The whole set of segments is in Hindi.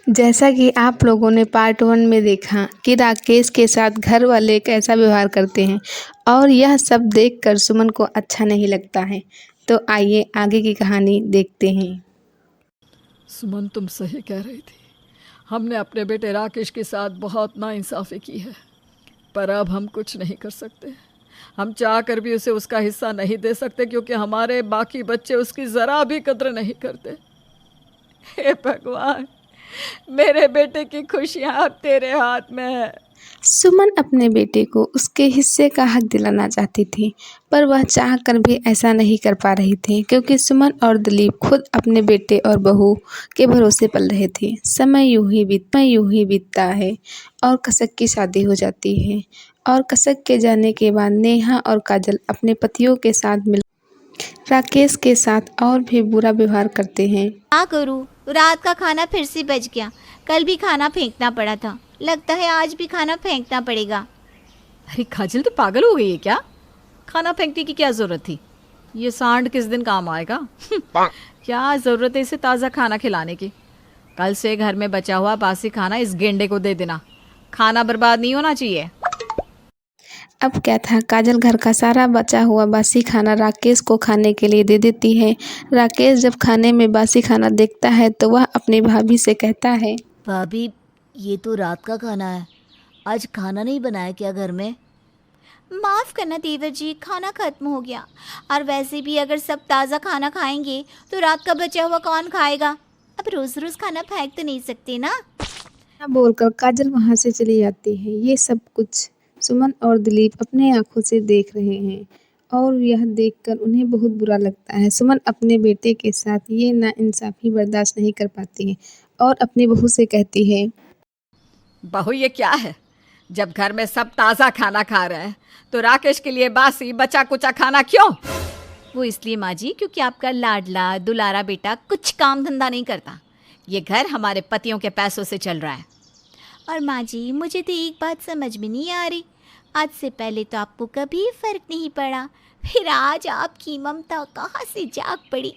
जैसा कि आप लोगों ने पार्ट 1 में देखा कि राकेश के साथ घर वाले कैसा व्यवहार करते हैं और यह सब देखकर सुमन को अच्छा नहीं लगता है। तो आइए आगे की कहानी देखते हैं। सुमन, तुम सही कह रही थी। हमने अपने बेटे राकेश के साथ बहुत नाइंसाफ़ी की है, पर अब हम कुछ नहीं कर सकते। हम चाह कर भी उसे उसका हिस्सा नहीं दे सकते, क्योंकि हमारे बाकी बच्चे उसकी ज़रा भी कद्र नहीं करते। हे भगवान, मेरे बेटे की खुशियाँ अब तेरे हाथ में है। सुमन अपने बेटे को उसके हिस्से का हक दिलाना चाहती थी, पर वह चाह कर भी ऐसा नहीं कर पा रही थी, क्योंकि सुमन और दिलीप खुद अपने बेटे और बहू के भरोसे पल रहे थे। समय यूं ही बीतता है और कसक की शादी हो जाती है और कसक के जाने के बाद नेहा और काजल अपने पतियों के साथ मिल राकेश के साथ और भी बुरा व्यवहार करते हैं। क्या करूँ, रात का खाना फिर से बच गया। कल भी खाना फेंकना पड़ा था, लगता है आज भी खाना फेंकना पड़ेगा। अरे काजल, तो पागल हो गई है क्या? खाना फेंकने की क्या ज़रूरत थी? ये सांड किस दिन काम आएगा? क्या ज़रूरत है इसे ताज़ा खाना खिलाने की? कल से घर में बचा हुआ बासी खाना इस गेंडे को दे देना। खाना बर्बाद नहीं होना चाहिए। अब क्या था, काजल घर का सारा बचा हुआ बासी खाना राकेश को खाने के लिए दे देती है। राकेश जब खाने में बासी खाना देखता है तो वह अपनी भाभी से कहता है, भाभी, ये तो रात का खाना है। आज खाना नहीं बनाया क्या घर में? माफ़ करना देवर जी, खाना खत्म हो गया। और वैसे भी अगर सब ताज़ा खाना खाएंगे तो रात का बचा हुआ कौन खाएगा? अब रोज़ रोज़ खाना फेंक तो नहीं सकते ना। ऐसा बोलकर काजल वहां से चली जाती है। ये सब कुछ सुमन और दिलीप अपने आंखों से देख रहे हैं और यह देखकर उन्हें बहुत बुरा लगता है। सुमन अपने बेटे के साथ ये नाइंसाफी बर्दाश्त नहीं कर पाती है और अपनी बहू से कहती है, बहू, ये क्या है? जब घर में सब ताज़ा खाना खा रहे हैं तो राकेश के लिए बासी बचा कुचा खाना क्यों? वो इसलिए माँ जी, क्योंकि आपका लाडला दुलारा बेटा कुछ काम धंधा नहीं करता। ये घर हमारे पतियों के पैसों से चल रहा है। और माँ जी, मुझे तो एक बात समझ में नहीं आ रही। आज से पहले तो आपको कभी फ़र्क नहीं पड़ा, फिर आज आपकी ममता कहाँ से जाग पड़ी।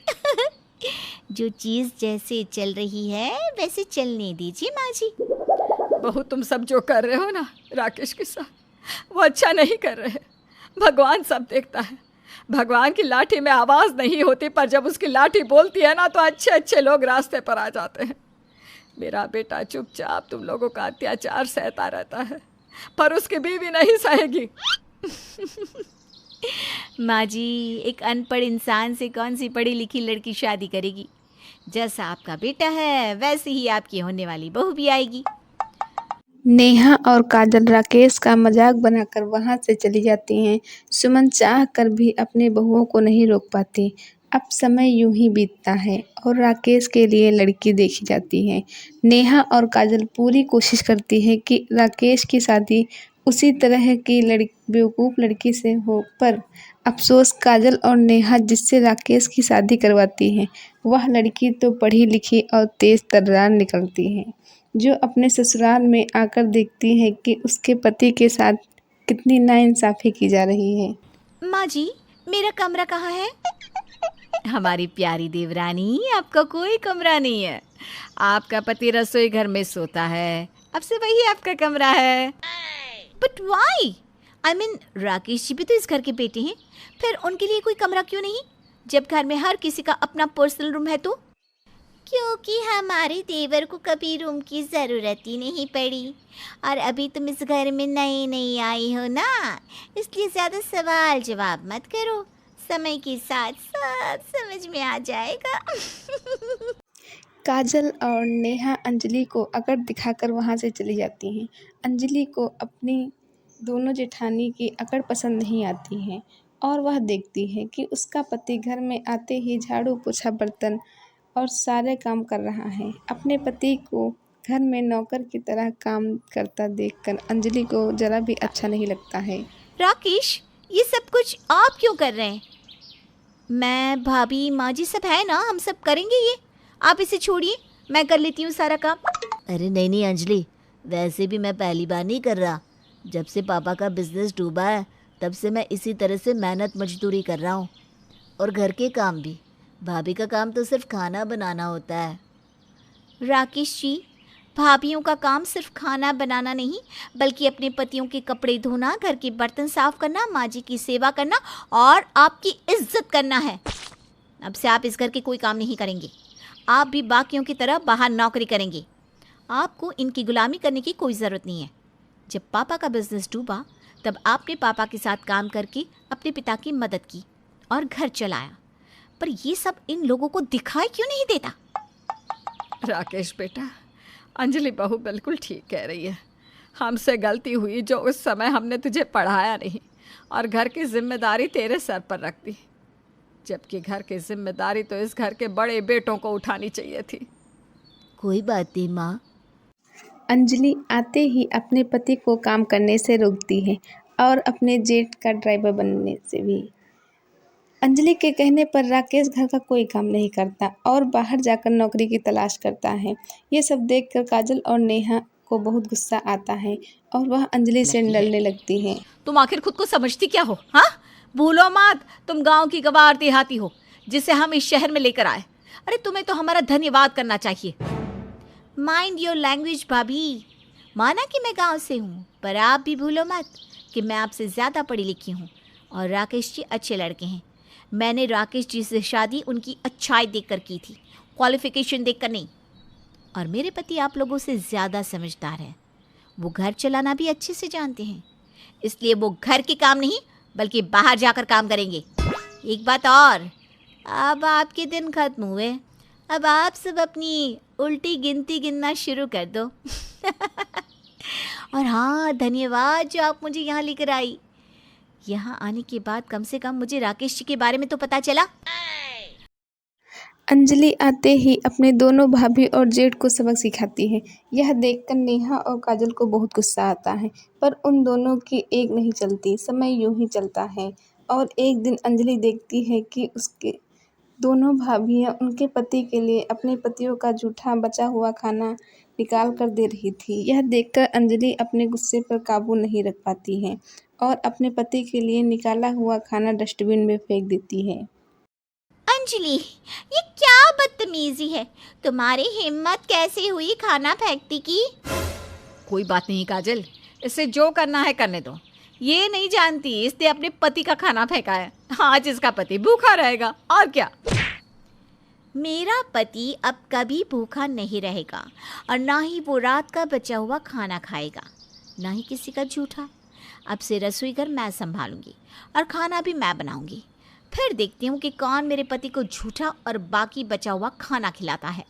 जो चीज़ जैसे चल रही है वैसे चलने दीजिए माँ जी। बहू, तुम सब जो कर रहे हो ना राकेश के साथ, वो अच्छा नहीं कर रहे। भगवान सब देखता है। भगवान की लाठी में आवाज़ नहीं होती, पर जब उसकी लाठी बोलती है ना तो अच्छे अच्छे लोग रास्ते पर आ जाते हैं। मेरा बेटा चुपचाप तुम लोगों का अत्याचार सहता रहता है, पर उसकी बीवी नहीं सहेगी। माँ जी, एक अनपढ़ इंसान से कौन सी पढ़ी लिखी लड़की शादी करेगी? जैसा आपका बेटा है वैसे ही आपकी होने वाली बहू भी आएगी। नेहा और काजल राकेश का मजाक बनाकर वहां से चली जाती हैं। सुमन चाह कर भी अपने बहुओं को नहीं रोक पाती। अब समय यूं ही बीतता है और राकेश के लिए लड़की देखी जाती है। नेहा और काजल पूरी कोशिश करती है कि राकेश की शादी उसी तरह की बेवकूफ़ लड़की से हो, पर अफसोस काजल और नेहा जिससे राकेश की शादी करवाती हैं, वह लड़की तो पढ़ी लिखी और तेज तर्रार निकलती है, जो अपने ससुराल में आकर देखती है कि उसके पति के साथ कितनी नाइंसाफ़ी की जा रही है। माँ जी, मेरा कमरा कहाँ है? हमारी प्यारी देवरानी, आपका कोई कमरा नहीं है। आपका पति रसोई घर में सोता है, अब से वही आपका कमरा है। But why? I mean, Rakesh ji भी तो इस घर के बेटे हैं, फिर उनके लिए कोई कमरा क्यों नहीं? जब घर में हर किसी का अपना पर्सनल रूम है तो? क्योंकि हमारे देवर को कभी रूम की ज़रूरत ही नहीं पड़ी, और अभी तुम इस घर में नई नई आई हो ना, इसलिए ज़्यादा सवाल जवाब मत करो। समय के साथ सब समझ में आ जाएगा। काजल और नेहा अंजलि को अकड़ दिखाकर वहां से चली जाती हैं। अंजलि को अपनी दोनों जेठानी की अकड़ पसंद नहीं आती है और वह देखती है कि उसका पति घर में आते ही झाड़ू पोछा बर्तन और सारे काम कर रहा है। अपने पति को घर में नौकर की तरह काम करता देखकर अंजलि को जरा भी अच्छा नहीं लगता है। राकेश, ये सब कुछ आप क्यों कर रहे हैं? मैं, भाभी, माँ जी सब है ना, हम सब करेंगे ये। आप इसे छोड़िए, मैं कर लेती हूँ सारा काम। अरे नहीं नहीं अंजलि, वैसे भी मैं पहली बार नहीं कर रहा। जब से पापा का बिजनेस डूबा है तब से मैं इसी तरह से मेहनत मजदूरी कर रहा हूँ, और घर के काम भी। भाभी का काम तो सिर्फ खाना बनाना होता है। राकेश जी, भाभियों का काम सिर्फ खाना बनाना नहीं, बल्कि अपने पतियों के कपड़े धोना, घर के बर्तन साफ करना, माँ जी की सेवा करना और आपकी इज्जत करना है। अब से आप इस घर के कोई काम नहीं करेंगे। आप भी बाकियों की तरह बाहर नौकरी करेंगे। आपको इनकी गुलामी करने की कोई ज़रूरत नहीं है। जब पापा का बिजनेस डूबा तब आपने पापा के साथ काम करके अपने पिता की मदद की और घर चलाया, पर ये सब इन लोगों को दिखाई क्यों नहीं देता? राकेश बेटा, अंजलि बहू बिल्कुल ठीक कह रही है। हमसे गलती हुई जो उस समय हमने तुझे पढ़ाया नहीं और घर की जिम्मेदारी तेरे सर पर रख दी, जबकि घर की जिम्मेदारी तो इस घर के बड़े बेटों को उठानी चाहिए थी। कोई बात नहीं माँ। अंजलि आते ही अपने पति को काम करने से रोकती है और अपने जेट का ड्राइवर बनने से भी। अंजलि के कहने पर राकेश घर का कोई काम नहीं करता और बाहर जाकर नौकरी की तलाश करता है। ये सब देखकर काजल और नेहा को बहुत गुस्सा आता है और वह अंजलि से लड़ने लगती है। तुम आखिर खुद को समझती क्या हो? हाँ, भूलो मत, तुम गांव की गवार देहाती हो जिसे हम इस शहर में लेकर आए। अरे तुम्हें तो हमारा धन्यवाद करना चाहिए। माइंड योर लैंग्वेज भाभी। माना कि मैं गांव से हूँ, पर आप भी भूलो मत कि मैं आपसे ज़्यादा पढ़ी लिखी हूँ और राकेश जी अच्छे लड़के हैं। मैंने राकेश जी से शादी उनकी अच्छाई देखकर की थी, क्वालिफिकेशन देखकर नहीं। और मेरे पति आप लोगों से ज़्यादा समझदार हैं। वो घर चलाना भी अच्छे से जानते हैं, इसलिए वो घर के काम नहीं बल्कि बाहर जाकर काम करेंगे। एक बात और, अब आपके दिन खत्म हुए, अब आप सब अपनी उल्टी गिनती गिनना शुरू कर दो। और हाँ, धन्यवाद जो आप मुझे यहाँ लेकर आई। यहाँ आने के बाद कम से कम मुझे राकेश जी के बारे में तो पता चला। अंजलि आते ही अपने दोनों भाभी और जेठ को सबक सिखाती है। यह देखकर नेहा और काजल को बहुत गुस्सा आता है, पर उन दोनों की एक नहीं चलती। समय यूं ही चलता है और एक दिन अंजलि देखती है कि उसके दोनों भाभियां उनके पति के लिए अपने पतियों का जूठा बचा हुआ खाना निकाल कर दे रही थी। यह देखकर अंजलि अपने गुस्से पर काबू नहीं रख पाती है और अपने पति के लिए निकाला हुआ खाना डस्टबिन में फेंक देती है। अंजलि, ये क्या बदतमीजी है? तुम्हारी हिम्मत कैसे हुई खाना फेंकती की? कोई बात नहीं काजल, इससे जो करना है करने दो। ये नहीं जानती इसने अपने पति का खाना फेंका है। आज इसका पति भूखा रहेगा और क्या। मेरा पति अब कभी भूखा नहीं रहेगा और ना ही वो रात का बचा हुआ खाना खाएगा, ना ही किसी का झूठा। अब से रसोई घर मैं संभालूंगी और खाना भी मैं बनाऊंगी। फिर देखती हूँ कि कौन मेरे पति को झूठा और बाकी बचा हुआ खाना खिलाता है।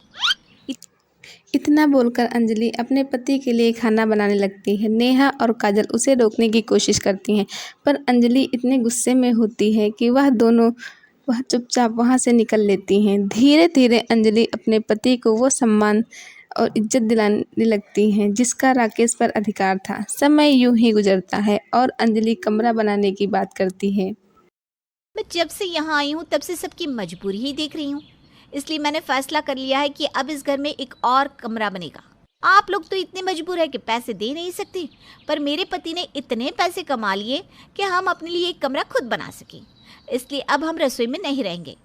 इतना बोलकर अंजलि अपने पति के लिए खाना बनाने लगती है। नेहा और काजल उसे रोकने की कोशिश करती हैं, पर अंजलि इतने गुस्से में होती है कि वह चुपचाप वहां से निकल लेती हैं। धीरे धीरे अंजलि अपने पति को वो सम्मान और इज्जत दिलाने लगती हैं जिसका राकेश पर अधिकार था। समय यूं ही गुजरता है और अंजलि कमरा बनाने की बात करती है। मैं जब से यहाँ आई हूँ तब से सबकी मजबूरी ही देख रही हूँ, इसलिए मैंने फैसला कर लिया है कि अब इस घर में एक और कमरा बनेगा। आप लोग तो इतने मजबूर है कि पैसे दे नहीं सकते, पर मेरे पति ने इतने पैसे कमा लिए कि हम अपने लिए एक कमरा खुद बना सकें। इसलिए अब हम रसोई में नहीं रहेंगे।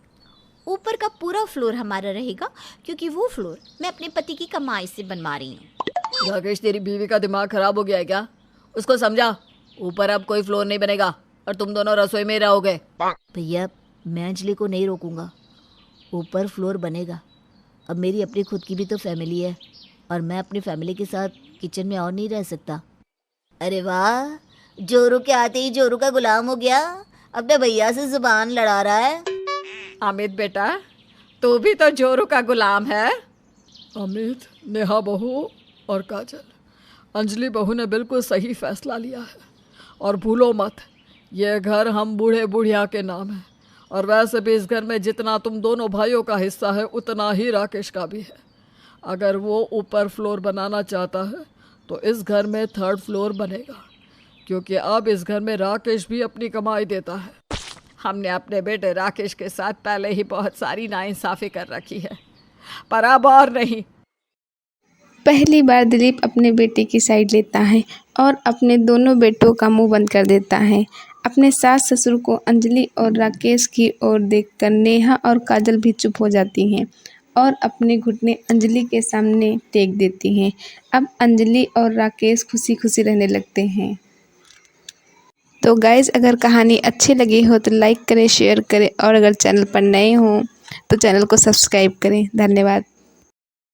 ऊपर का पूरा फ्लोर हमारा रहेगा, क्योंकि वो फ्लोर मैं अपने पति की कमाई से बनवा रही हूँ। राकेश, तेरी बीवी का दिमाग खराब हो गया है क्या? उसको समझा, ऊपर अब कोई फ्लोर नहीं बनेगा और तुम दोनों रसोई में रहोगे। भैया, मैं अंजलि को नहीं रोकूंगा। ऊपर फ्लोर बनेगा। अब मेरी अपनी खुद की भी तो फैमिली है और मैं अपनी फैमिली के साथ किचन में और नहीं रह सकता। अरे वाह, जोरू के आते ही जोरू का गुलाम हो गया, अपने भैया से जुबान लड़ा रहा है। अमित बेटा, तू भी तो जोरू का गुलाम है। अमित, नेहा बहू और काजल, अंजलि बहू ने बिल्कुल सही फैसला लिया है। और भूलो मत, ये घर हम बूढ़े बुढ़िया के नाम है और वैसे भी इस घर में जितना तुम दोनों भाइयों का हिस्सा है उतना ही राकेश का भी है। अगर वो ऊपर फ्लोर बनाना चाहता है तो इस घर में 3rd फ्लोर बनेगा, क्योंकि अब इस घर में राकेश भी अपनी कमाई देता है। हमने अपने बेटे राकेश के साथ पहले ही बहुत सारी नाइंसाफ़ी कर रखी है, पर अब और नहीं। पहली बार दिलीप अपने बेटे की साइड लेता है और अपने दोनों बेटों का मुंह बंद कर देता है। अपने सास ससुर को अंजलि और राकेश की ओर देखकर नेहा और काजल भी चुप हो जाती हैं और अपने घुटने अंजलि के सामने टेक देती हैं। अब अंजलि और राकेश खुशी खुशी रहने लगते हैं। तो गाइज़, अगर कहानी अच्छी लगी हो तो लाइक करें, शेयर करें और अगर चैनल पर नए हों तो चैनल को सब्सक्राइब करें। धन्यवाद।